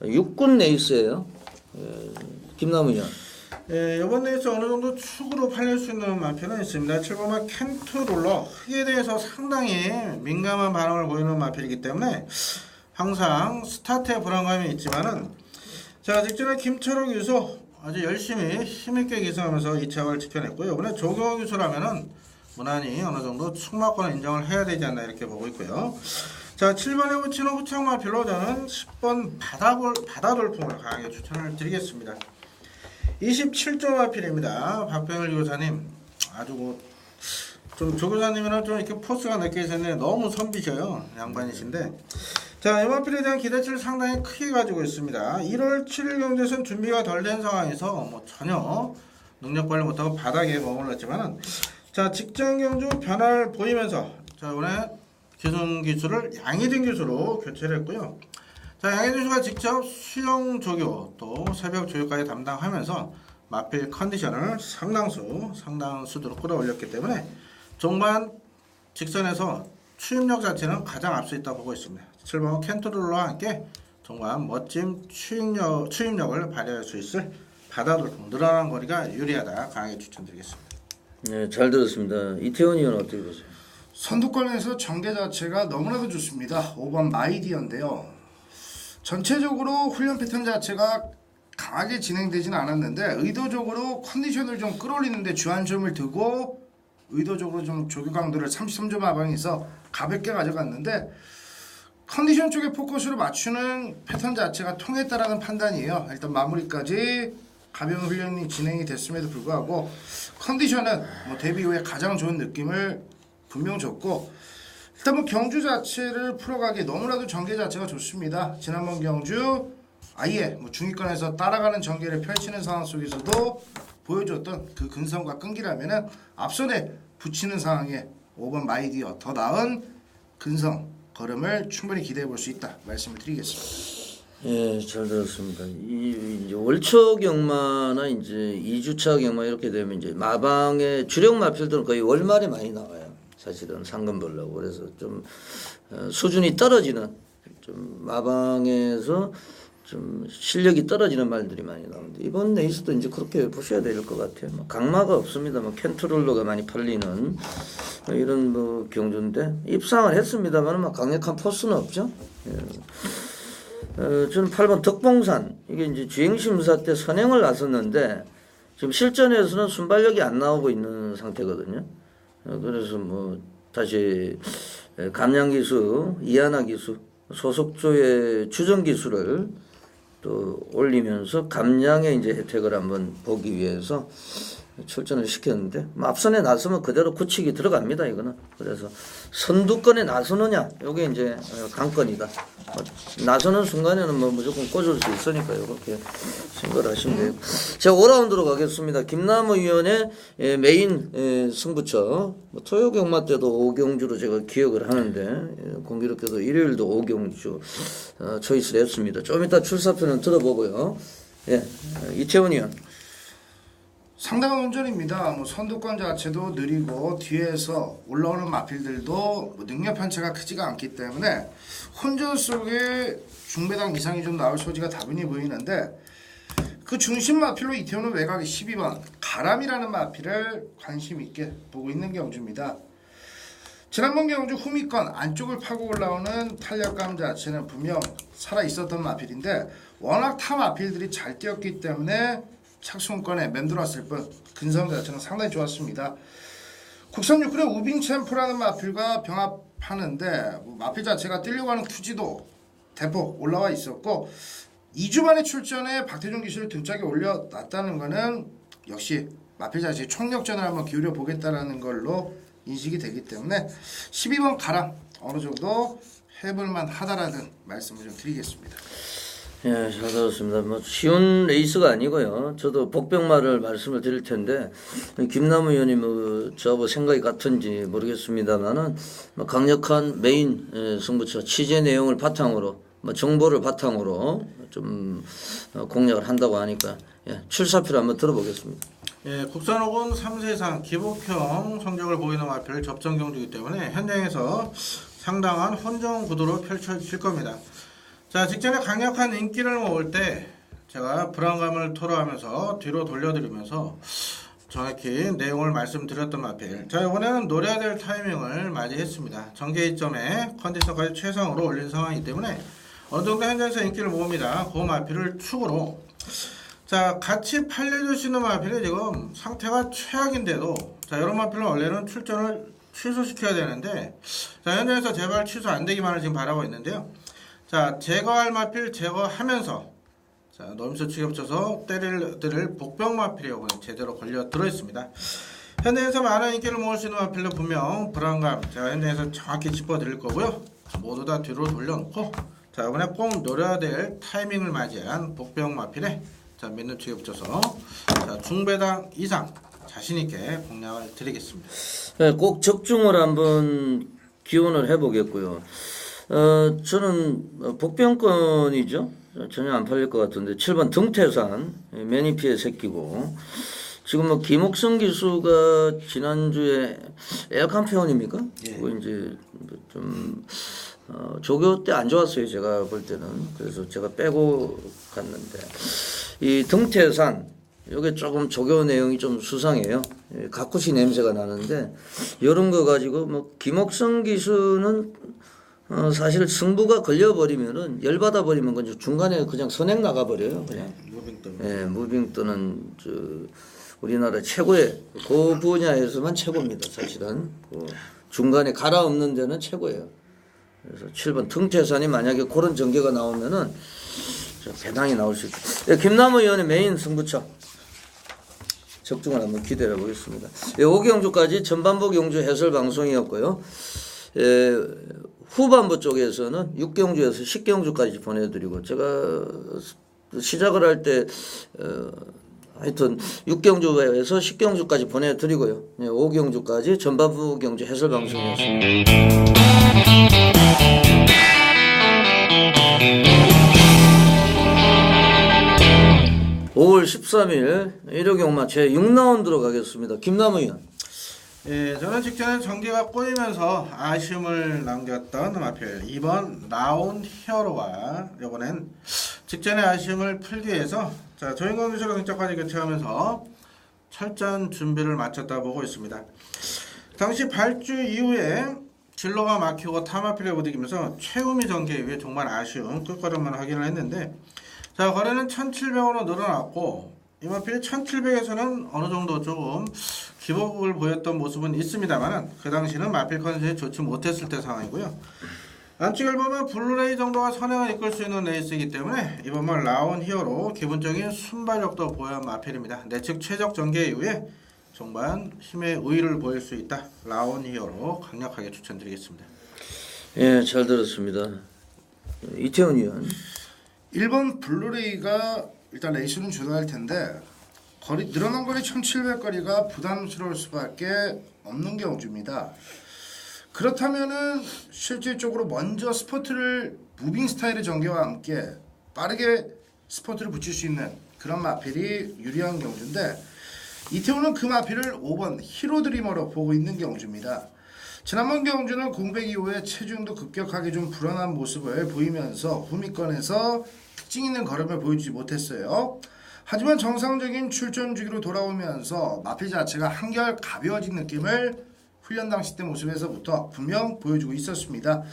육군 레이스예요. 예, 김남우 의원. 예, 이번 레이스 어느 정도 축으로 팔릴 수 있는 마필은 있습니다. 7번마 켄트롤러, 흙에 대해서 상당히 민감한 반응을 보이는 마필이기 때문에 항상 스타트에 불안감이 있지만은, 자, 직전에 김철호 교수 아주 열심히 힘있게 기승하면서 2착을 지켜냈고요. 이번에 조경호 교수라면은 무난히 어느 정도 축마권을 인정을 해야 되지 않나 이렇게 보고 있고요. 자, 7번에 붙이는 후착 마필로 저는 10번 바다돌풍을 강하게 추천을 드리겠습니다. 27조 마필입니다. 박병일 교사님, 아주 좀 조 교사님이랑 좀 이렇게 포스가 늦게 있었는데 너무 선비셔요. 양반이신데. 자, 이 마필에 대한 기대치를 상당히 크게 가지고 있습니다. 1월 7일 경주에서는 준비가 덜 된 상황에서 뭐 전혀 능력 발휘 못하고 바닥에 머물렀지만은, 자, 직전 경주 변화를 보이면서 자, 이번에 기승 기수를 양희진 교수로 교체를 했고요. 자, 양희진 교수가 직접 수영 조교 또 새벽 조교까지 담당하면서 마필 컨디션을 상당수로 끌어올렸기 때문에 종반 직선에서 추임력 자체는 가장 앞서 있다고 보고 있습니다. 7번 켄트롤러와 함께 종반 멋진 추임력을 발휘할 수 있을 바다돌풍, 늘어난 거리가 유리하다 강하게 추천드리겠습니다. 네, 잘 들었습니다. 이태원 의원 어떻게 보세요? 선두권에서 전개 자체가 너무나도 좋습니다. 5번 마이디어인데요. 전체적으로 훈련 패턴 자체가 강하게 진행되지는 않았는데 의도적으로 컨디션을 좀 끌어올리는데 주안점을 두고 의도적으로 좀 조교 강도를 33점 마방에서 가볍게 가져갔는데, 컨디션 쪽에 포커스를 맞추는 패턴 자체가 통했다라는 판단이에요. 일단 마무리까지 가벼운 훈련이 진행이 됐음에도 불구하고 컨디션은 뭐 데뷔 후에 가장 좋은 느낌을 분명 줬고, 일단 뭐 경주 자체를 풀어가기 너무나도 전개 자체가 좋습니다. 지난번 경주 아예 뭐 중위권에서 따라가는 전개를 펼치는 상황 속에서도 보여줬던 그 근성과 끈기라면은 앞선에 붙이는 상황에 5번 마이디어 더 나은 근성 걸음을 충분히 기대해 볼 수 있다 말씀을 드리겠습니다. 예, 잘 들었습니다. 이제 월초 경마나 이제 2주차 경마 이렇게 되면 이제 마방의 주력 마필들은 거의 월말에 많이 나와요. 사실은 상금 벌려고. 그래서 좀 수준이 떨어지는, 좀 마방에서 좀 실력이 떨어지는 말들이 많이 나오는데, 이번 레이스도 이제 그렇게 보셔야 될 것 같아요. 뭐 강마가 없습니다. 뭐 켄트롤러가 많이 팔리는 이런 뭐 경주인데 입상을 했습니다만 막 강력한 포스는 없죠. 예. 저는 8번 덕봉산, 이게 이제 주행심사 때 선행을 나섰는데 지금 실전에서는 순발력이 안 나오고 있는 상태거든요. 그래서 뭐 다시 감량기수, 이하나기수, 소속조의 추정기수를 또 올리면서 감량의 이제 혜택을 한번 보기 위해서 출전을 시켰는데, 뭐 앞선에 나서면 그대로 굳히기 들어갑니다, 이거는. 그래서 선두권에 나서느냐, 요게 이제 관건이다. 나서는 순간에는 뭐 무조건 꽂을 수 있으니까요, 그렇게 생각을 하시면 돼요. 자, 5라운드로 가겠습니다. 김남우 위원의 메인 승부처, 뭐 토요 경마 때도 5경주로 제가 기억을 하는데, 공교롭게도 일요일도 5경주 초이스를 했습니다. 좀 이따 출사표는 들어보고요. 예, 이태원 위원. 상당한 운전입니다. 뭐 선두권 자체도 느리고 뒤에서 올라오는 마필들도 뭐 능력 편차가 크지가 않기 때문에 혼전 속에 중배당 이상이 좀 나올 소지가 다분히 보이는데, 그 중심 마필로 이태원은 외곽의 12번 가람이라는 마필을 관심 있게 보고 있는 경주입니다. 지난번 경주 후미권 안쪽을 파고 올라오는 탄력감 자체는 분명 살아있었던 마필인데 워낙 타 마필들이 잘 뛰었기 때문에 착순권에 맴돌았을 뿐 근성 자체는 상당히 좋았습니다. 국선 6군의 우빙챔프라는 마필과 병합하는데 마필 자체가 뛰려고 하는 투지도 대폭 올라와 있었고 2주 만에 출전에 박태준 기수를 등짝에 올려놨다는 것은 역시 마필 자체의 총력전을 한번 기울여 보겠다라는 걸로 인식이 되기 때문에 12번 가람 어느 정도 해볼만 하다라는 말씀을 좀 드리겠습니다. 예, 잘 들었습니다. 뭐 쉬운 레이스가 아니고요. 저도 복병말을 말씀을 드릴 텐데 김남우 의원님 뭐 저하고 생각이 같은지 모르겠습니다만은 뭐 강력한 메인 승부처 취재 내용을 바탕으로 뭐 정보를 바탕으로 좀 공략을 한다고 하니까 예, 출사표를 한번 들어보겠습니다. 예, 국산 5군 3세상 기복형 성적을 보이는 마필 접전 경주이기 때문에 현장에서 상당한 혼종 구도로 펼쳐질 겁니다. 자, 직전에 강력한 인기를 모을 때 제가 불안감을 토로하면서 뒤로 돌려드리면서 정확히 내용을 말씀드렸던 마필. 자, 이번에는 노려야 될 타이밍을 맞이했습니다. 전개점에 컨디션까지 최상으로 올린 상황이기 때문에 어느 정도 현장에서 인기를 모읍니다. 그 마필을 축으로 자, 같이 팔려주시는 마필이 지금 상태가 최악인데도 자, 이런 마필은 원래는 출전을 취소시켜야 되는데 자, 현장에서 제발 취소 안 되기만을 지금 바라고 있는데요. 자, 제거할 마필 제거하면서 자, 노임수 측에 붙여서 때릴 복병 마필이 이번에 제대로 걸려 들어있습니다. 현장에서 많은 인기를 모을 수 있는 마필도 분명 불안감 제가 현장에서 정확히 짚어드릴 거고요. 모두 다 뒤로 돌려놓고 자, 이번에 꼭 노려야 될 타이밍을 맞이한 복병 마필에 자, 믿는 측에 붙여서 자, 중배당 이상 자신있게 공략을 드리겠습니다. 네, 꼭 적중을 한번 기원을 해보겠고요. 저는 복병권이죠. 전혀 안 팔릴 것 같은데 7번 등태산 매니피의 새끼고 지금 뭐 김옥성 기수가 지난주에 에어컨 회원입니까? 예. 그거 이제 좀 조교 때 안 좋았어요. 제가 볼 때는. 그래서 제가 빼고 갔는데 이 등태산 요게 조금 조교 내용이 좀 수상해요. 가쿠시 냄새가 나는데 이런 거 가지고 뭐 김옥성 기수는 사실 승부가 걸려버리면은 열받아 버리면 그냥 중간에 그냥 선행 나가 버려요. 그냥. 무빙 예, 무빙ጥ는 저 우리나라 최고의 그 분야에서만 최고입니다. 사실은 그 중간에 갈아엎는 데는 최고예요. 그래서 7번 등태산이 만약에 그런 전개가 나오면은 배당이 나올 수 있다. 예, 김남우 의원의 메인 승부처 적중을 한번 기대해 보겠습니다. 예, 5경주까지 전반부 경주 해설 방송이었고요. 예, 후반부 쪽에서는 6경주에서 10경주까지 보내드리고 제가 시작을 할 때 하여튼 6경주에서 10경주까지 보내드리고요. 5경주까지 전반부 경주 해설 방송이었습니다. 5월 13일 일요경마 제6라운드로 가겠습니다. 김남우 의원. 예, 저는 직전에 전개가 꼬이면서 아쉬움을 남겼던 마필 2번 나온 히어로와 이번엔 직전의 아쉬움을 풀기 위해서 자, 조인공 기수로 등짝까지 교체하면서 철저한 준비를 마쳤다 보고 있습니다. 당시 발주 이후에 진로가 막히고 타마필에 부딪히면서 최우미 전개 이후에 정말 아쉬운 끝걸음만 확인을 했는데 자, 거래는 1700으로 늘어났고 이 마필이 1700에서는 어느 정도 조금 기복을 보였던 모습은 있습니다만 그 당시는 마필 컨디션이 좋지 못했을 때 상황이고요. 안쪽을 보면 블루레이 정도가 선행을 이끌 수 있는 레이스이기 때문에 이번만 라온 히어로 기본적인 순발력도 보여야 마필입니다. 내측 최적 전개 이후에 정말 힘의 우위를 보일 수 있다. 라온 히어로 강력하게 추천드리겠습니다. 예, 잘 들었습니다. 이태원 의원. 1번 블루레이가 일단 레이스는 주도할 텐데 거리 늘어난 거리 1700거리가 부담스러울 수밖에 없는 경주입니다. 그렇다면은 실질적으로 먼저 스포트를 무빙 스타일의 전개와 함께 빠르게 스포트를 붙일 수 있는 그런 마필이 유리한 경주인데 이태원은 그 마필을 5번 히로드리머로 보고 있는 경주입니다. 지난번 경주는 공백 이후에 체중도 급격하게 좀 불안한 모습을 보이면서 후미권에서 특징 있는 걸음을 보여주지 못했어요. 하지만 정상적인 출전 주기로 돌아오면서 마필 자체가 한결 가벼워진 느낌을 훈련 당시 때 모습에서부터 분명 보여주고 있었습니다.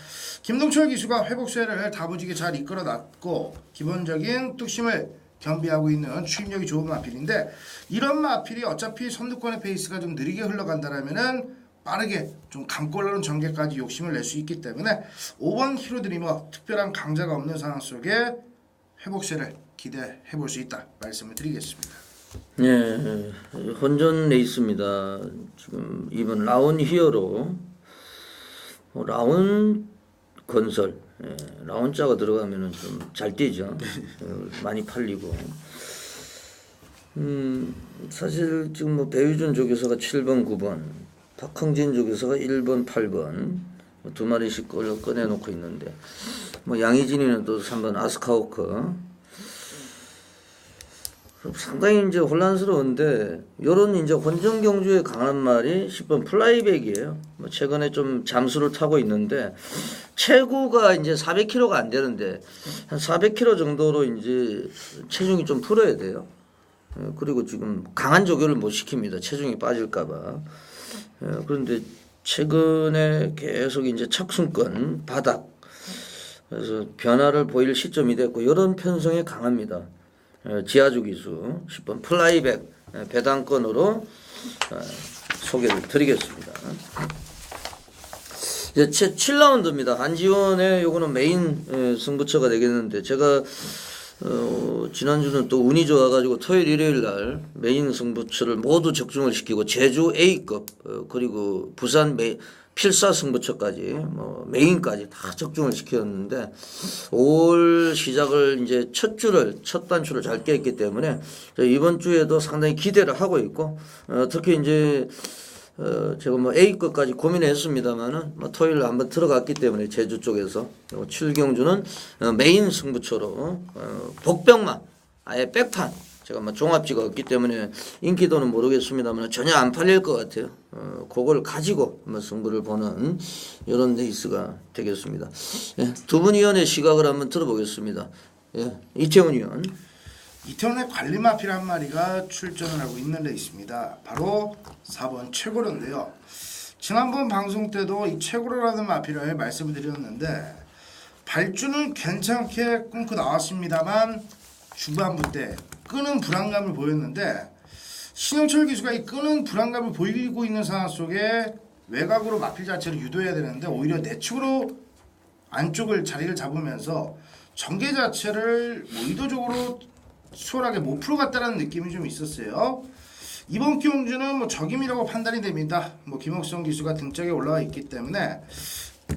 김동철 기수가 회복세를 다부지게 잘 이끌어놨고 기본적인 뚝심을 겸비하고 있는 추임력이 좋은 마필인데 이런 마필이 어차피 선두권의 페이스가 좀 느리게 흘러간다라면은 빠르게 좀 감고 올라오는 전개까지 욕심을 낼 수 있기 때문에 5번 히로드리머 특별한 강자가 없는 상황 속에 회복세를 기대해 볼 수 있다 말씀을 드리겠습니다. 네, 혼전 레이스입니다. 지금 이번 라운 히어로, 라운 건설, 라운자가 들어가면은 좀 잘 뛰죠. 많이 팔리고. 사실 지금 뭐 배유준 조교사가 7번, 9번, 박흥진 조교사가 1번, 8번 두 마리씩 꺼내놓고 있는데, 뭐 양희진이는 또 3번 아스카우커. 상당히 이제 혼란스러운데 요런 이제 혼전 경주에 강한 말이 10번 플라이백이에요. 뭐 최근에 좀 잠수를 타고 있는데 체구가 이제 400kg가 안 되는데 한 400kg 정도로 이제 체중이 좀 풀어야 돼요. 그리고 지금 강한 조교를 못 시킵니다. 체중이 빠질까봐. 그런데 최근에 계속 이제 착순권 바닥 그래서 변화를 보일 시점이 됐고 이런 편성에 강합니다. 지하주 기수 10번 플라이백 배당권으로 소개를 드리겠습니다. 이제 7라운드입니다. 안지원의 요거는 메인 승부처가 되겠는데 제가 지난주는 또 운이 좋아가지고 토요일 일요일 날 메인 승부처를 모두 적중을 시키고 제주 A급 그리고 부산 필사 승부처까지 뭐 메인까지 다 적중을 시켰는데 5월 시작을 이제 첫 단추를 잘 깼기 때문에 이번 주에도 상당히 기대를 하고 있고 특히 이제 제가 뭐 A급까지 고민했습니다만은 뭐 토요일 한번 들어갔기 때문에 제주 쪽에서 7경주는 메인 승부처로 복병만 아예 백판 제가 뭐 종합지가 없기 때문에 인기도는 모르겠습니다만 전혀 안 팔릴 것 같아요. 그걸 가지고 뭐 승부를 보는 이런 레이스가 되겠습니다. 예, 두 분 위원의 시각을 한번 들어보겠습니다. 예, 이태훈 위원. 이태원의 관리마필 한 마리가 출전을 하고 있는 레이스입니다. 바로 4번 최고로인데요. 지난번 방송 때도 이 최고로라는 마필을 말씀을 드렸는데 발주는 괜찮게 끊고 나왔습니다만 중반부 때 끄는 불안감을 보였는데 신영철 기수가 이 끄는 불안감을 보이고 있는 상황 속에 외곽으로 마필 자체를 유도해야 되는데 오히려 내축으로 안쪽을 자리를 잡으면서 전개 자체를 뭐 의도적으로 수월하게 못 풀어갔다는 느낌이 좀 있었어요. 이번 경주는 뭐 적임이라고 판단이 됩니다. 뭐 김옥성 기수가 등짝에 올라와 있기 때문에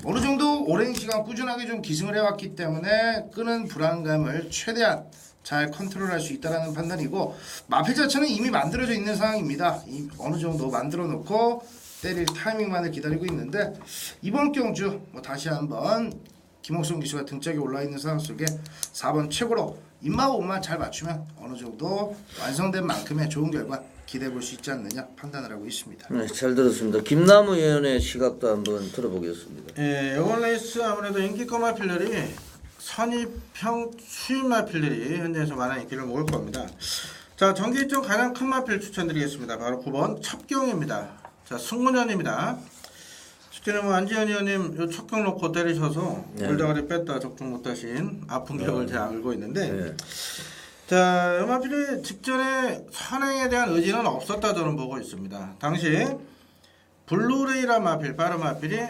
어느 정도 오랜 시간 꾸준하게 좀 기승을 해왔기 때문에 끄는 불안감을 최대한 잘 컨트롤할 수 있다는 판단이고 마필 자체는 이미 만들어져 있는 상황입니다. 어느 정도 만들어 놓고 때릴 타이밍만을 기다리고 있는데 이번 경주 뭐 다시 한번 김옥성 기수가 등짝에 올라 있는 상황 속에 4번 최고로 입맛 옷만 잘 맞추면 어느 정도 완성된 만큼의 좋은 결과 기대해 볼 수 있지 않느냐 판단을 하고 있습니다. 네, 잘 들었습니다. 김남우 의원의 시각도 한번 들어보겠습니다. 예, 이번 레이스 아무래도 인기급 마필들이 선입형 수입 마필들이 현재에서 많은 인기를 먹을 겁니다. 자, 전기 중 가장 큰 마필 추천드리겠습니다. 바로 9번 첩경입니다. 자, 승문현입니다. 실제로 뭐 안지현 의원님 요 첩경 놓고 때리셔서 골다가리 뺐다 적중 못하신 아픈 기억을 제가 알고 있는데 자, 이 마필이 직전에 선행에 대한 의지는 없었다 저는 보고 있습니다. 당시 블루레이라 마필, 빠른 마필이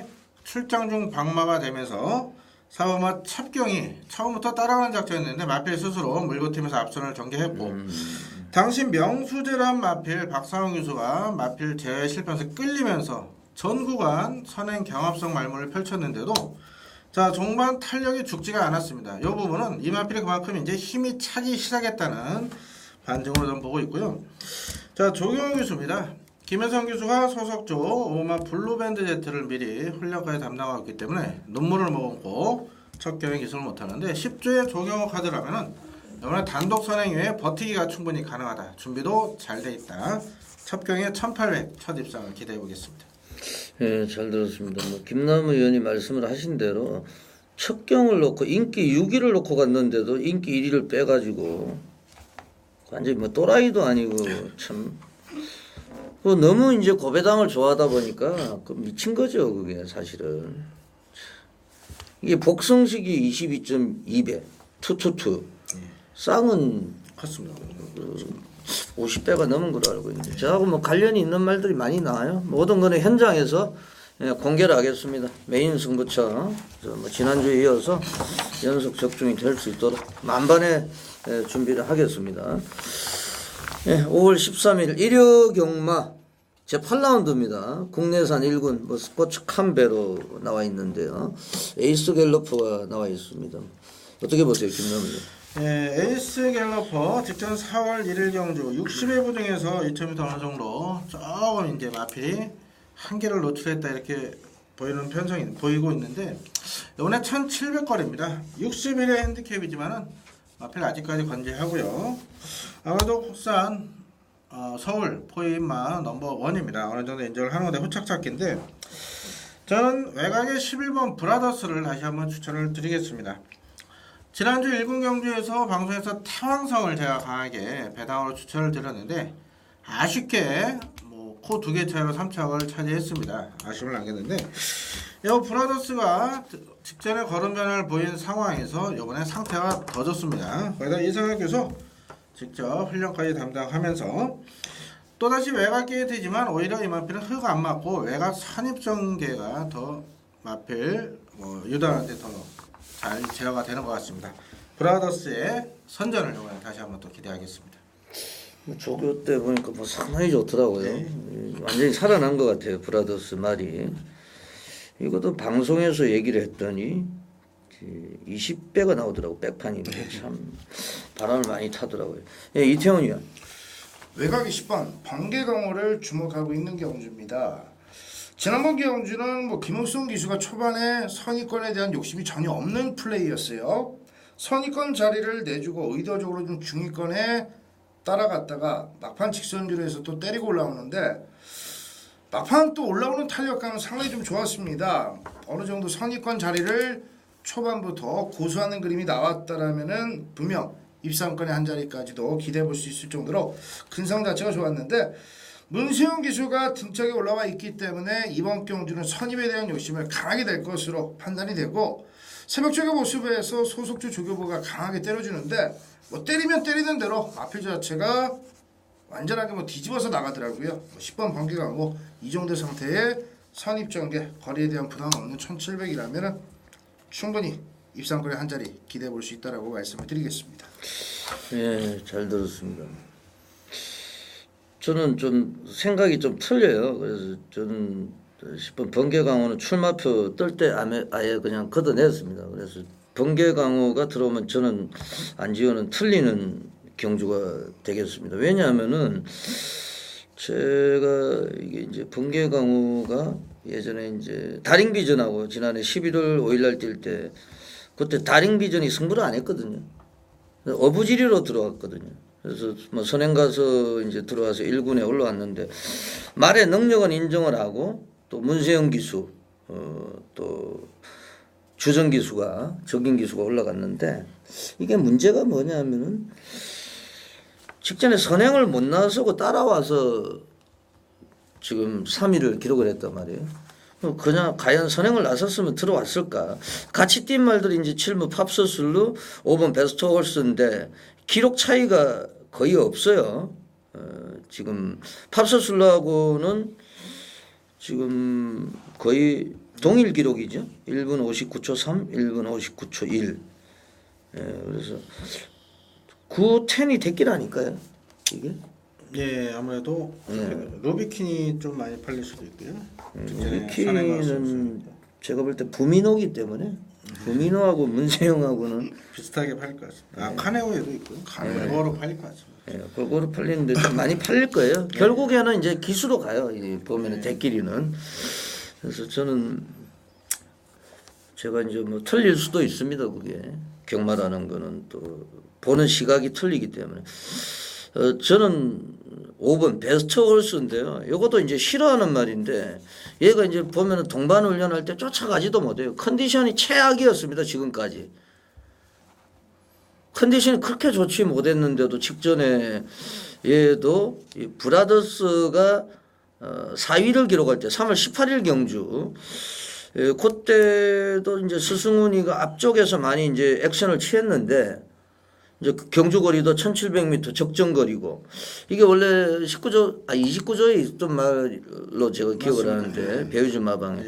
출장 중 방마가 되면서 사범아 첩경이 처음부터 따라가는 작전이었는데 마필 스스로 물고팀에서 앞선을 전개했고 당시 명수재란 마필 박상훈 교수가 마필 제외 실패해서 끌리면서 전 구간 선행 경합성 말문을 펼쳤는데도 자 종반 탄력이 죽지가 않았습니다. 이 부분은 이 마필이 그만큼 이제 힘이 차기 시작했다는 반증으로 좀 보고 있고요. 자 조경호 교수입니다. 김혜성 교수가 소속조 오마 블루밴드 제트를 미리 훈련까지 담당하고 있기 때문에 눈물을 머금고 첫 경기 기술을 못하는데 10조의 조경호 카드라면은 이번에 단독 선행 이외에 버티기가 충분히 가능하다. 준비도 잘 돼 있다. 첫 경기에 1800 첫 입상을 기대해 보겠습니다. 예, 잘 들었습니다. 뭐 김남우 의원이 말씀을 하신 대로 첫 경을 놓고 인기 6위를 놓고 갔는데도 인기 1위를 빼가지고 완전히 뭐 또라이도 아니고 참. 그 너무 이제 고배당을 좋아하다 보니까 그 미친 거죠 그게 사실은. 이게 복성식이 22.2배 투투투 쌍은 컸습니다. 50배가 넘은 걸로 알고 있는데 저하고 뭐 관련이 있는 말들이 많이 나와요. 모든 거는 현장에서 공개를 하겠습니다. 메인 승부처 뭐 지난주에 이어서 연속 적중이 될 수 있도록 만반의 준비를 하겠습니다. 5월 13일 일요 경마 제8라운드입니다. 국내산 1군 뭐 스포츠 캄베로 나와 있는데요. 에이스 갤러퍼가 나와 있습니다. 어떻게 보세요, 김남일? 에이스 갤러퍼 직전 4월 1일 경주 60회 부등에서 2,000m 어느 정도 조금 이제 마필이 한계를 노출했다 이렇게 보이고 있는데 이번에 1,700거리입니다. 61회 핸디캡이지만은 마필 아직까지 건재하고요. 아마도 국산 서울 포인마 넘버 1입니다. 어느 정도 인정을 하는 건데 후착착기인데 저는 외곽의 11번 브라더스를 다시 한번 추천을 드리겠습니다. 지난주 1군 경주에서 방송에서 태왕성을 제가 강하게 배당으로 추천을 드렸는데 아쉽게 코 2개 차이로 3착을 차지했습니다. 아쉬움을 남겼는데 이 브라더스가 직전에 걸음변을 보인 상황에서 이번에 상태가 더 좋습니다. 거기다 이상혁 교수 직접 훈련까지 담당하면서 또다시 외곽 게이트지만 오히려 이 마필은 흙 안 맞고 외곽 선입전개가 더 마필 유단한테 더 잘 제어가 되는 것 같습니다. 브라더스의 선전을 이번에 다시 한번 또 기대하겠습니다. 조교 때 보니까 뭐 상당히 좋더라고요. 완전히 살아난 것 같아요. 브라더스 말이. 이것도 방송에서 얘기를 했더니 20배가 나오더라고. 백판이. 참 바람을 많이 타더라고요. 이태원 의원. 외곽이 10번 번개강호를 주목하고 있는 경주입니다. 지난번 경주는 뭐 김옥성 기수가 초반에 선의권에 대한 욕심이 전혀 없는 플레이였어요. 선의권 자리를 내주고 의도적으로 좀 중위권에 따라갔다가 막판 직선주로 해서 또 때리고 올라오는데 막판 또 올라오는 탄력감은 상당히 좀 좋았습니다. 어느 정도 선의권 자리를 초반부터 고수하는 그림이 나왔다라면은 분명 입상권의 한 자리까지도 기대해 볼 수 있을 정도로 근성 자체가 좋았는데 문세영 기수가 등짝에 올라와 있기 때문에 이번 경주는 선입에 대한 욕심을 강하게 낼 것으로 판단이 되고 새벽조교 모습에서 소속주 조교부가 강하게 때려주는데 뭐 때리면 때리는 대로 마필 자체가 완전하게 뭐 뒤집어서 나가더라고요. 10번 번개강호 이 정도 상태의 선입전개 거리에 대한 부담 없는 1700이라면 충분히 입상권의 한 자리 기대해 볼 수 있다라고 말씀을 드리겠습니다. 예, 잘 들었습니다. 저는 좀 생각이 좀 틀려요. 그래서 저는 10번 번개강호는 출마표 뜰 때 아예 그냥 걷어냈습니다. 그래서 번개강호가 들어오면 저는 안지호는 틀리는 경주가 되겠습니다. 왜냐하면은 제가 이게 이제 번개강호가 예전에 이제 다링비전하고 지난해 11월 5일날 뛸 때 그때 다링비전이 승부를 안 했거든요. 어부지리로 들어왔거든요. 그래서 뭐 선행 가서 이제 들어와서 1군에 올라왔는데 말의 능력은 인정을 하고 또 문세영 기수 또 주정 기수가 적인 기수가 올라갔는데 이게 문제가 뭐냐면은 직전에 선행을 못 나서고 따라와서 지금 3위를 기록을 했단 말이에요. 그냥 과연 선행을 나섰으면 들어왔을까? 같이 뛴 말들이 이제 7무 팝서슬루 5번 베스트 홀스인데 기록 차이가 거의 없어요. 지금 팝서슬루하고는 지금 거의 동일 기록이죠. 1분 59초 3, 1분 59초 1. 그래서 9, 10이 됐기라니까요. 이게. 예, 아무래도 루비킨이 좀 많이 팔릴 수도 있고요. 루비킨은 제가 볼 때 부민호기 때문에 부민호하고 문세영하고는 비슷하게 팔릴 것 같습니다. 카네오에도 있고요. 그거로 팔릴 것 같습니다. 예, 그거로 팔리는데 좀 많이 팔릴 거예요. 결국에는 이제 기수로 가요. 보면은 대끼리는. 그래서 저는 제가 이제 뭐 틀릴 수도 있습니다. 그게 경마라는 거는 또 보는 시각이 틀리기 때문에. 저는 5번 베스트 홀스인데요. 이것도 이제 싫어하는 말인데 얘가 이제 보면은 동반 훈련할 때 쫓아가지도 못해요. 컨디션이 최악이었습니다. 지금까지. 컨디션이 그렇게 좋지 못했는데도 직전에 얘도 이 브라더스가 4위를 기록할 때 3월 18일 경주 그때도 이제 스승훈이가 앞쪽에서 많이 이제 액션을 취했는데 이제 경주 거리도 1700m 적정 거리고 이게 원래 29조에 있던 말로 제가 기억을 하는데 배우준 마방에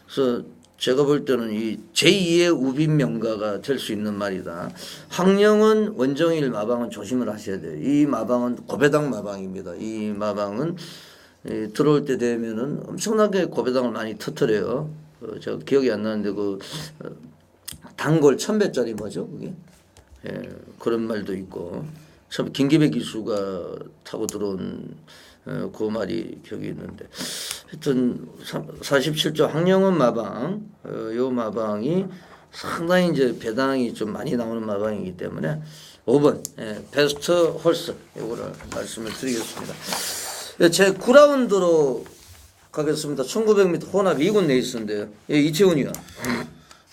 그래서 제가 볼 때는 이 제2의 우빈 명가가 될 수 있는 말이다. 황령은 원정일 마방은 조심을 하셔야 돼요. 이 마방은 고배당 마방입니다. 이 마방은 들어올 때 되면은 엄청나게 고배당을 많이 터뜨려요. 제가 기억이 안 나는데 그 단골 1000배짜리 뭐죠 그게? 예, 그런 말도 있고 참 김기배 기수가 타고 들어온 그 말이 기억이 있는데 하여튼 47조 황령은 마방 요 마방이 상당히 이제 배당이 좀 많이 나오는 마방이기 때문에 5번 베스트 홀스 요거를 말씀을 드리겠습니다. 제 9라운드로 가겠습니다. 1900m 혼합 2군 레이스인데요. 이채훈 위원.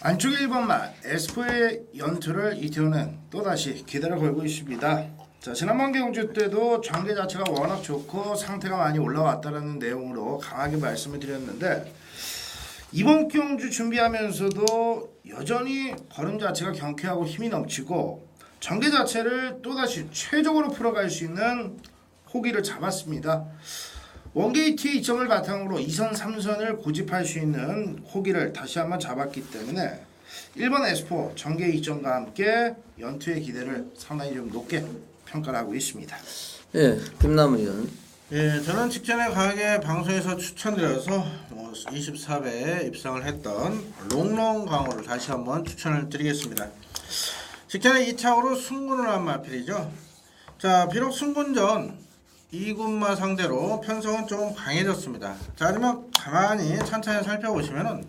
안쪽 1번만 에스포의 연투를 이태훈은 또다시 기대를 걸고 있습니다. 자, 지난번 경주 때도 전개 자체가 워낙 좋고 상태가 많이 올라왔다는 내용으로 강하게 말씀을 드렸는데 이번 경주 준비하면서도 여전히 걸음 자체가 경쾌하고 힘이 넘치고 전개 자체를 또다시 최적으로 풀어갈 수 있는 호기를 잡았습니다. 원게이트의 이점을 바탕으로 2선, 3선을 고집할 수 있는 호기를 다시 한번 잡았기 때문에 1번 에스포 전개 이점과 함께 연투의 기대를 상당히 좀 높게 평가를 하고 있습니다. 예, 김남우 의원. 예, 저는 직전에 강하게 방송에서 추천드려서 24배에 입상을 했던 롱롱 광어를 다시 한번 추천을 드리겠습니다. 직전에 2차으로 승군을 한 마필이죠. 자, 비록 승군전 2군마 상대로 편성은 좀 강해졌습니다. 자, 하지만 가만히 천천히 살펴보시면은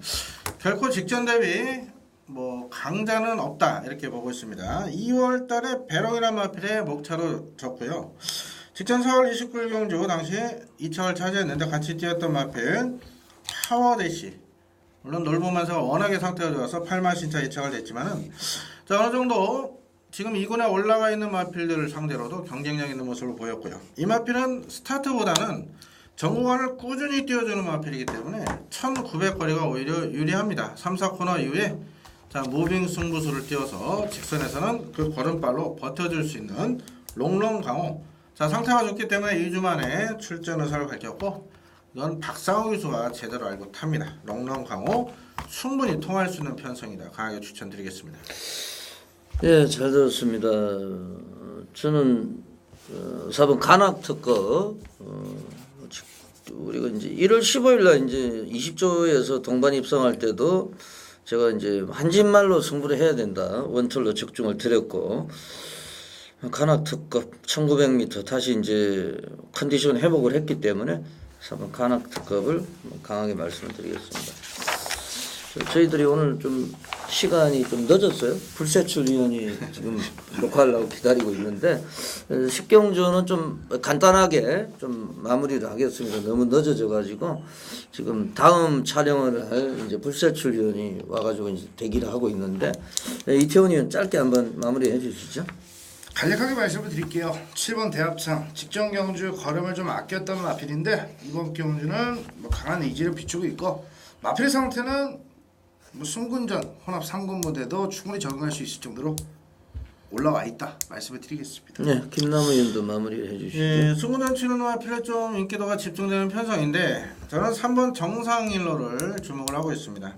결코 직전 대비 뭐 강자는 없다 이렇게 보고 있습니다. 2월달에 배롱이란 마필에 목차로 졌고요. 직전 4월 29일 경주 당시에 2차를 차지했는데 같이 뛰었던 마필 파워대시 물론 놀보만사가 워낙에 상태가 좋아서 8만 신차 2차가 됐지만은 자 어느 정도 지금 2군에 올라가 있는 마필들을 상대로도 경쟁력 있는 모습을 보였고요. 이 마필은 스타트보다는 전구간을 꾸준히 띄워주는 마필이기 때문에 1900거리가 오히려 유리합니다. 3, 4코너 이후에 자 무빙 승부수를 띄워서 직선에서는 그 걸음발로 버텨줄 수 있는 롱롱 강호. 자 상태가 좋기 때문에 2주 만에 출전 의사를 밝혔고 이건 박상호 기수가 제대로 알고 탑니다. 롱롱 강호 충분히 통할 수 있는 편성이다. 강하게 추천드리겠습니다. 예, 잘 들었습니다. 저는 4번 간악 특급 우리가 이제 1월 15일 날 이제 20조에서 동반 입성할 때도 제가 이제 한진말로 승부를 해야 된다. 원툴로 적중을 드렸고 간악 특급 1900m 다시 이제 컨디션 회복을 했기 때문에 4번 간악 특급을 강하게 말씀을 드리겠습니다. 저희들이 오늘 좀 시간이 좀 늦었어요. 불세출 위원이 지금 녹화하려고 기다리고 있는데 식경주는 좀 간단하게 좀 마무리를 하겠습니다. 너무 늦어져 가지고 지금 다음 촬영을 할 이제 불세출 위원이 와가지고 이제 대기를 하고 있는데 이태원 위원 짧게 한번 마무리해 주시죠. 간략하게 말씀을 드릴게요. 7번 대합창 직전 경주 걸음을 좀 아꼈던 마필인데 이번 경주는 뭐 강한 의지를 비추고 있고 마필의 상태는 뭐 승군전 혼합 3군 무대도 충분히 적응할 수 있을 정도로 올라와 있다 말씀을 드리겠습니다. 네, 김남우 의원도 마무리해 주시죠. 예, 승군전 치는 마필에 좀 인기도가 집중되는 편성인데 저는 3번 정상일로를 주목을 하고 있습니다.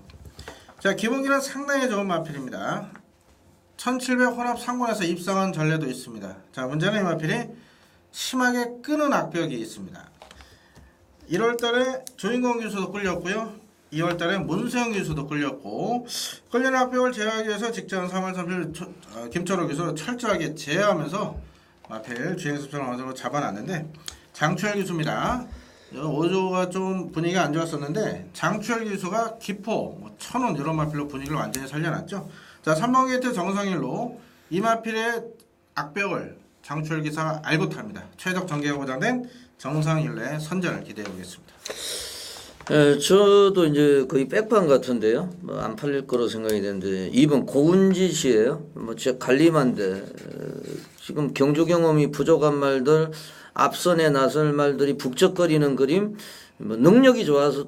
자 기본기는 상당히 좋은 마필입니다. 1700 혼합 3군에서 입상한 전례도 있습니다. 자 문제는 이 마필이 심하게 끄는 악벽이 있습니다. 1월달에 조인권 교수도 끌렸고요. 2월달에 문수영 교수도 끌렸고 끌리는 악벽을 제어하기 위해서 직전 3월 30일 김철호 교수 철저하게 제어하면서 마필 주행습선을 어느 정도 잡아놨는데 장추열 교수입니다. 5조가 좀 분위기가 안 좋았었는데 장추열 교수가 기포, 천원 이런 마필로 분위기를 완전히 살려놨죠. 자 3번 게이트 정상일로 이 마필의 악벽을 장추열 기사가 알고 탑니다. 최적 전개가 보장된 정상일로의 선전을 기대해 보겠습니다. 예, 저도 이제 거의 백판 같은데요. 뭐 안 팔릴 거로 생각이 되는데 2번 고운짓이에요. 뭐 제가 관리만데 지금 경주 경험이 부족한 말들, 앞선에 나설 말들이 북적거리는 그림, 뭐 능력이 좋아서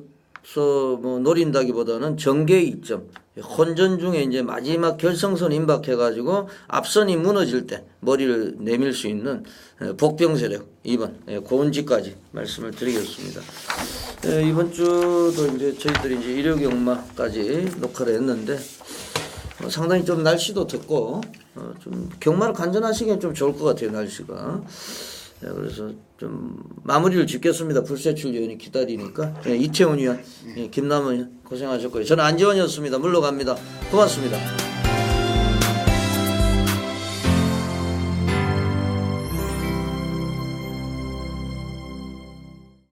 뭐 노린다기보다는 전개의 이점. 혼전 중에 이제 마지막 결승선 임박해가지고 앞선이 무너질 때 머리를 내밀 수 있는 복병 세력 2번 고운지까지 말씀을 드리겠습니다. 이번 주도 이제 저희들이 이제 일요 경마까지 녹화를 했는데 상당히 좀 날씨도 덥고 좀 경마를 간전하시기엔 좀 좋을 것 같아요 날씨가. 그래서 좀 마무리를 짓겠습니다. 불세출 위원이 기다리니까. 이태훈 위원, 김남은 고생하셨고요. 저는 안지원이었습니다. 물러갑니다. 고맙습니다.